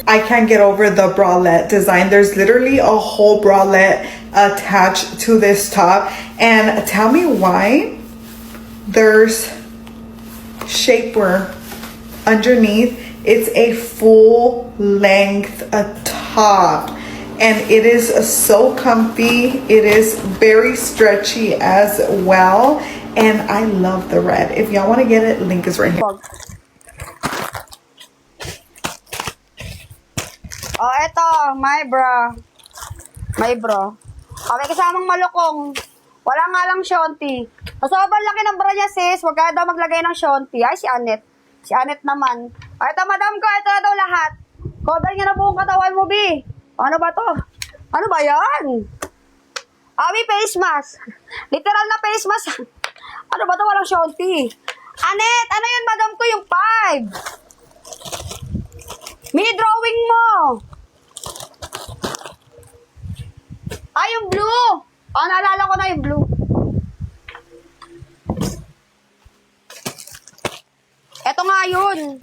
I can't get over the bralette design. There's literally a whole bralette attached to this top. And tell me why there's shapewear underneath. It's a full length top. And it is so comfy. It is very stretchy as well. And I love the red. If y'all want to get it, link is right here. Oh, eto, my bra. My bra. May kasamang malukong. Wala nga lang shonti. Sobrang laki ng bra niya, sis. Huwag ka daw maglagay ng shonti. Ay, si Anet. Si Anet naman. Eto, madam ko. Ito na daw lahat. Cover niya na buong katawan mo, Bi. Ano ba to? Ano ba yan? May face mask. Literal na face mask. Ano ba to? Walang shonti. Anet, ano yun, madam ko? Yung 5. Mini drawing mo. Yung blue. Naalala ko na yung blue. Eto nga yun.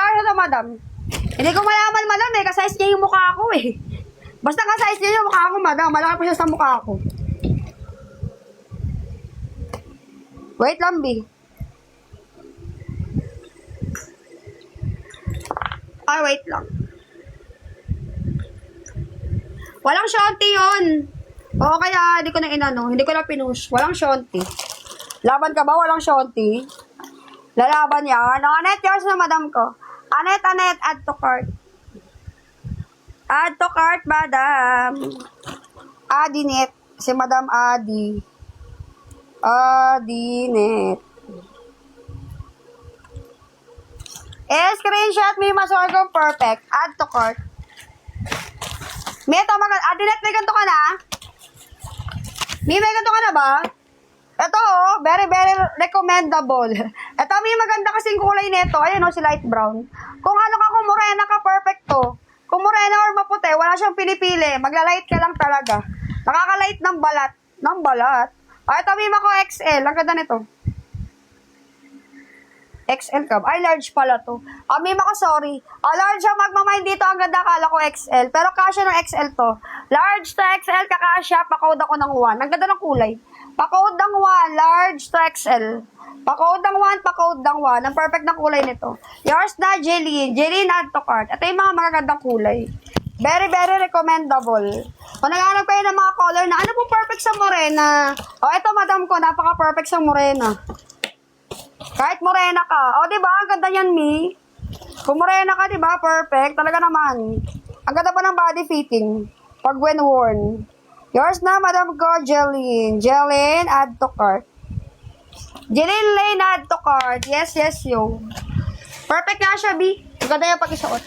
Ano na, madam? Hindi ko malaman, madam, eh. Kasize niya yung mukha ko, eh. Basta kasize niya yung mukha ko, madam. Malaki pa siya sa mukha ko. Wait lang, B. Wait lang. Walang shonti yun. Oo, kaya hindi ko na inano. Hindi ko na pinush. Walang shonti. Laban ka ba? Walang shonti? Lalaban yan. Anet, yours na, madam ko. Anet, add to cart. Add to cart, madam. Adinet. Si Madam Adi. Adinet. Screenshot me masorgong perfect. Add to cart. May ito, Adinet, may ganito ka na? May ganito ka na ba? Ito, very, very recommendable. Ito, may maganda kasing kulay nito. Ayan, si light brown. Kung ano ka, kung morena ka, perfect to. Kung morena or maputi, wala siyang pinipili. Magla-light ka lang talaga. Nakaka-light ng balat. Ng balat? Ito, may ako XL. Ang ganda nito. XL ka. Large pala to. May ako, sorry. Large ang magmamind dito. Ang ganda, akala ko XL. Pero kasya ng XL to. Large to XL, kakasya. Pakawad ako ng 1. Ang ganda ng kulay. Pakawad ng 1, large to XL. Pakawad ng 1, pakawad ng 1. Ang perfect na kulay nito. Yours na, Jeline. Jeline, add to cart. Ito yung mga magagandang kulay. Very, very recommendable. Kung naghanap kayo ng mga color na ano po perfect sa morena. Ito, madam ko, napaka-perfect sa morena. Kahit morena ka. Diba? Ang ganda yan, Mi. Kung morena ka, diba? Perfect. Talaga naman. Ang ganda pa ng body fitting. Pag when worn. Yours na, madam ko, Jeline. Jeline, add to cart. Jeline Lane, add to cart. Yes, yes, yo. Perfect nga siya, B. Ang ganda niya pag isuot.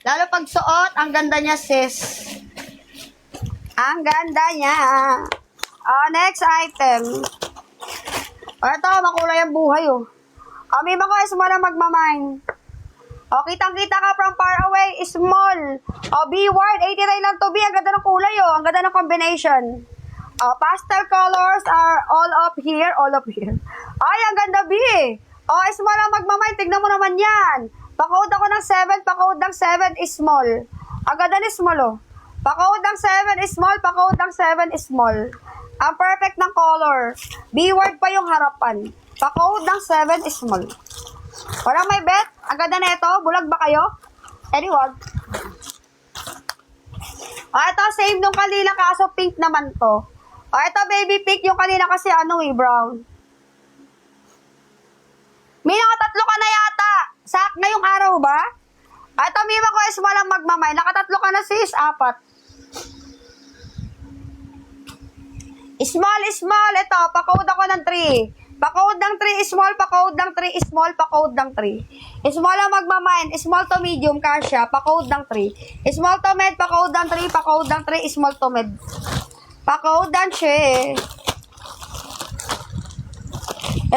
Lalo pag suot, ang ganda niya, sis. Ang ganda niya. Next item. Ito, makulay ang buhay, oh. May mga is mo na magmamine. Kitang-kita ka from far away, small. B-word, 89 lang to, B. Ang ganda ng kulay, oh. Ang ganda ng combination. Pastel colors are all up here, ang ganda, B. Small lang magmamine. Tignan mo naman yan. Pakawad ako ng 7, pakawad ng 7 is small. Ang ganda ni small, oh. Pakawad ng 7 is small, pakawad ng 7 is small. Ang perfect ng color. B-word pa yung harapan. Pakawad ng 7 is small. Walang may bet. Ang ganda na ito. Bulag ba kayo? Wag. Ito, same nung kanina kaso pink naman to. Ito, baby pink. Yung kanina kasi brown. May nakatatlo ka na yata. Ngayong araw ba? Ito, mima ko is walang magmamay. Nakatatlo ka na, sis. 4. Small. Ito, pakawad ako ng 3. Pakawad ng 3, small, pakawad ng 3, small, pakawad ng 3. Small ang magmamine, small to medium, kasya, pakawad ng 3. Small to med, pakawad ng 3, pakawad ng 3, small to med. Pakawad ng siya.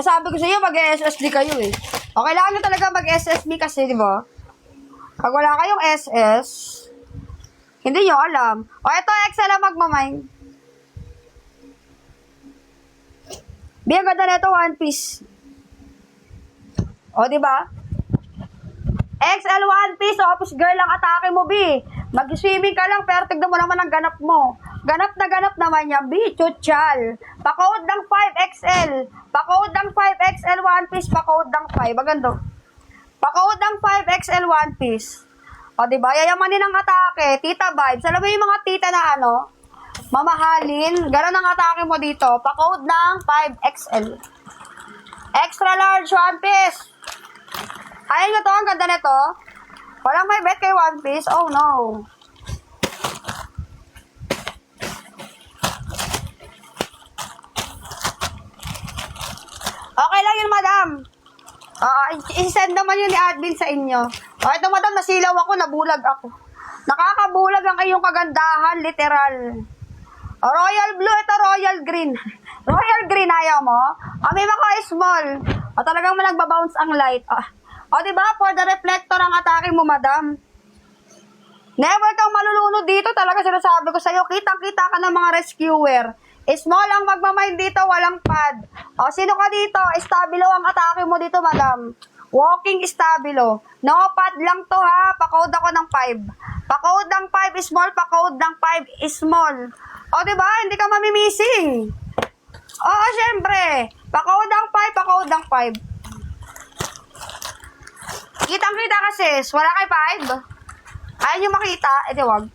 Sabi ko sa iyo, mag-SSB kayo eh. Kailangan nyo talaga mag-SSB kasi, di ba? Pag wala kayong SS, hindi nyo alam. Ito, XL ang magmamine. B, ang ganda nito, one piece. O, di ba? XL one piece, office girl ang atake mo, B. Mag-swimming ka lang, pero tignan mo naman ang ganap mo. Ganap na ganap naman niya, B. Chuchal. Pa-code ng 5XL. Pa-code ng 5XL one piece, pa-code ng 5. Maganda. Pa-code ng 5XL one piece. O, diba? Yayamanin ang atake. Tita vibes. Alam mo yung mga tita na ano? Mamahalin. Ganon ang atake mo dito. Pa-code ng 5XL. Extra large one piece. Ayun nyo to. Ang ganda nito. Walang may bet kay one piece. Oh, no. Okay lang yun, madam. I-send naman yun ni admin sa inyo. Ito, madam, nasilaw ako, nabulag ako. Nakakabulag ang iyong kagandahan, literal. Royal blue, ito royal green. Royal green, ayaw mo? May mga small. Talagang nagbabounce ang light. Diba? For the reflector ang atake mo, madam. Never kang malulunod dito. Talaga sinasabi ko sa'yo, kitang-kita ka ng mga rescuer. Small ang magmamind dito, walang pad. Sino ka dito? Stabilo ang atake mo dito, madam. Walking stabilo. No pad lang to, ha. Pa-code ako ng 5. Pa-code ng 5 small, pa-code ng 5 small. Diba? Hindi ka mamimissing. Syempre. Pa-code ng 5, pa-code ng 5. Kitang-kita ka, sis. Wala kay 5. Ayaw nyo makita. Di wag.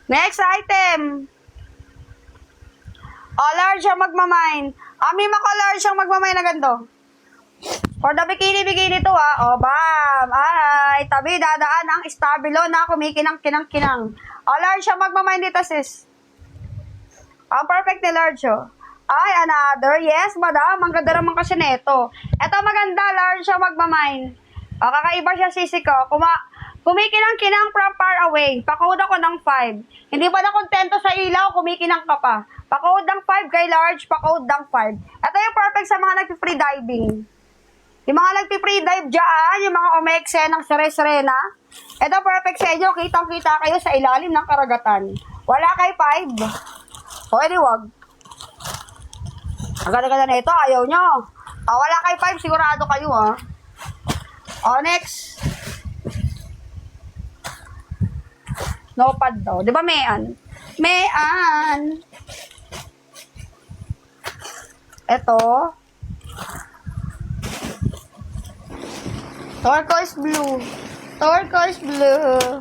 Next item. Large ang magmamine. May maka-large ang magmamine na ganito. For the bikini to, ha. Bam. Ay, tabi, dadaan ang stabilo na kumikinang-kinang-kinang. Large ang magmamine dito, sis. Ang perfect ni large, Ay, another. Yes, madam. Ang ganda naman kasi neto. Ito maganda, large siya magmamine. Kakaiba siya, sisi ko. Kumikinang-kinang from far away. Pa-code ako ng 5. Hindi pa na kontento sa ilaw, kumikinang ka pa. Pa-code ng 5 kay large, pa-code ng 5. Ito yung perfect sa mga nagpi-free diving. Yung mga nagpi-free dive dyan, yung mga umekse ng sere-serena. Ito perfect sa inyo, kitang-kita kayo sa ilalim ng karagatan. Wala kay 5. Di wag. Ang ganda-ganda na ito, ayaw nyo. Wala kay 5, sigurado kayo, next. No pad daw. Di ba, Mayan? Mayan. Ito. Turquoise blue. Turquoise blue.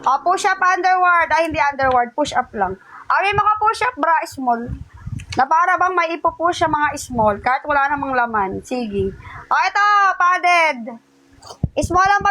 Push up underward. Hindi underward. Push up lang. May mga push up bra small. Na para bang may ipupush sa mga small. Kahit wala namang laman. Sige. Ito. Padded. Small ang